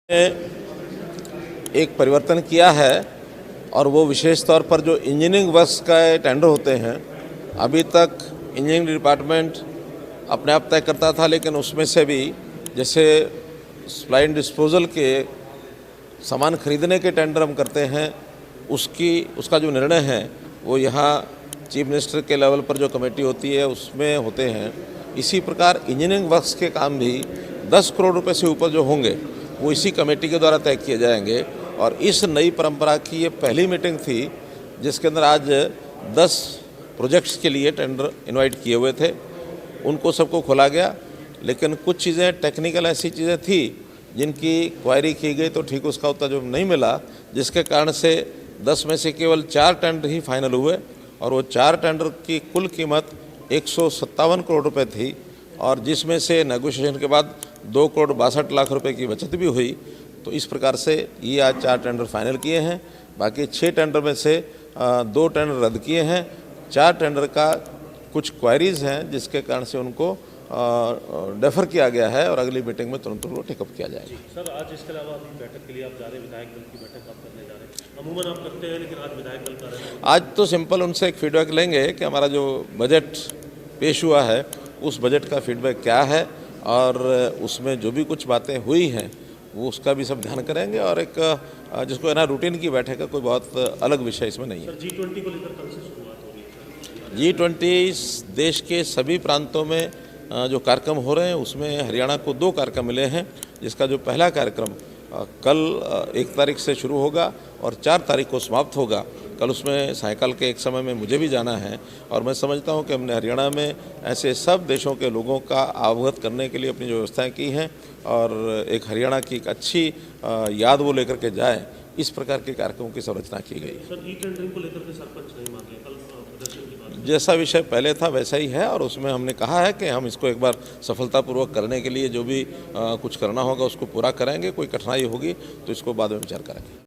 एक परिवर्तन किया है और वो विशेष तौर पर जो इंजीनियरिंग वर्क्स का टेंडर होते हैं, अभी तक इंजीनियरिंग डिपार्टमेंट अपने आप तय करता था, लेकिन उसमें से भी जैसे सप्लाई एंड डिस्पोजल के सामान खरीदने के टेंडर हम करते हैं, उसका जो निर्णय है वो यहाँ चीफ मिनिस्टर के लेवल पर जो कमेटी होती है उसमें होते हैं। इसी प्रकार इंजीनियरिंग वर्क्स के काम भी 10 करोड़ रुपए से ऊपर जो होंगे वो इसी कमेटी के द्वारा तय किए जाएंगे। और इस नई परंपरा की ये पहली मीटिंग थी जिसके अंदर आज 10 प्रोजेक्ट्स के लिए टेंडर इनवाइट किए हुए थे, उनको सबको खोला गया। लेकिन कुछ चीज़ें टेक्निकल ऐसी चीज़ें थी जिनकी क्वायरी की गई तो ठीक उसका उत्तर जो नहीं मिला, जिसके कारण से 10 में से केवल 4 टेंडर ही फाइनल हुए और वो 4 टेंडर की कुल कीमत 157 करोड़ रुपए थी और जिसमें से नेगोशिएशन के बाद 2 करोड़ 62 लाख रुपए की बचत भी हुई। तो इस प्रकार से ये आज 4 टेंडर फाइनल किए हैं। बाकी 6 टेंडर में से 2 टेंडर रद्द किए हैं। 4 टेंडर का कुछ क्वायरीज हैं जिसके कारण से उनको डेफर किया गया है और अगली मीटिंग में तुरंत उनको टेकअप किया जाएगा। सर, आज इसके अलावा अभी बैठक के लिए आप जा रहे हैं, विधायक दल की बैठक आप करने जा रहे हैं। अमूमन आप करते हैं, लेकिन आज विधायक दल कर रहे हैं। आज तो सिंपल उनसे एक फीडबैक लेंगे कि हमारा जो बजट पेश हुआ है उस बजट का फीडबैक क्या है और उसमें जो भी कुछ बातें हुई हैं वो उसका भी सब ध्यान करेंगे। और एक जिसको है ना रूटीन की बैठक है, कोई बहुत अलग विषय इसमें नहीं है। G20 को लेकर कल से शुरुआत हो रही है। G20 देश के सभी प्रांतों में जो कार्यक्रम हो रहे हैं उसमें हरियाणा को 2 कार्यक्रम मिले हैं, जिसका जो पहला कार्यक्रम कल 1 तारीख से शुरू होगा और 4 तारीख को समाप्त होगा। कल उसमें सायंकाल के एक समय में मुझे भी जाना है और मैं समझता हूं कि हमने हरियाणा में ऐसे सब देशों के लोगों का अवगत करने के लिए अपनी जो व्यवस्थाएं की हैं और एक हरियाणा की एक अच्छी याद वो लेकर के जाए, इस प्रकार के कार्यक्रमों की संरचना की गई है। सर, ई-टेंडरिंग को लेकर के सरपंच नहीं मांगे, कल प्रदर्शन की बात जैसा विषय पहले था वैसा ही है और उसमें हमने कहा है कि हम इसको एक बार सफलतापूर्वक करने के लिए जो भी कुछ करना होगा उसको पूरा करेंगे। कोई कठिनाई होगी तो इसको बाद में विचार करेंगे।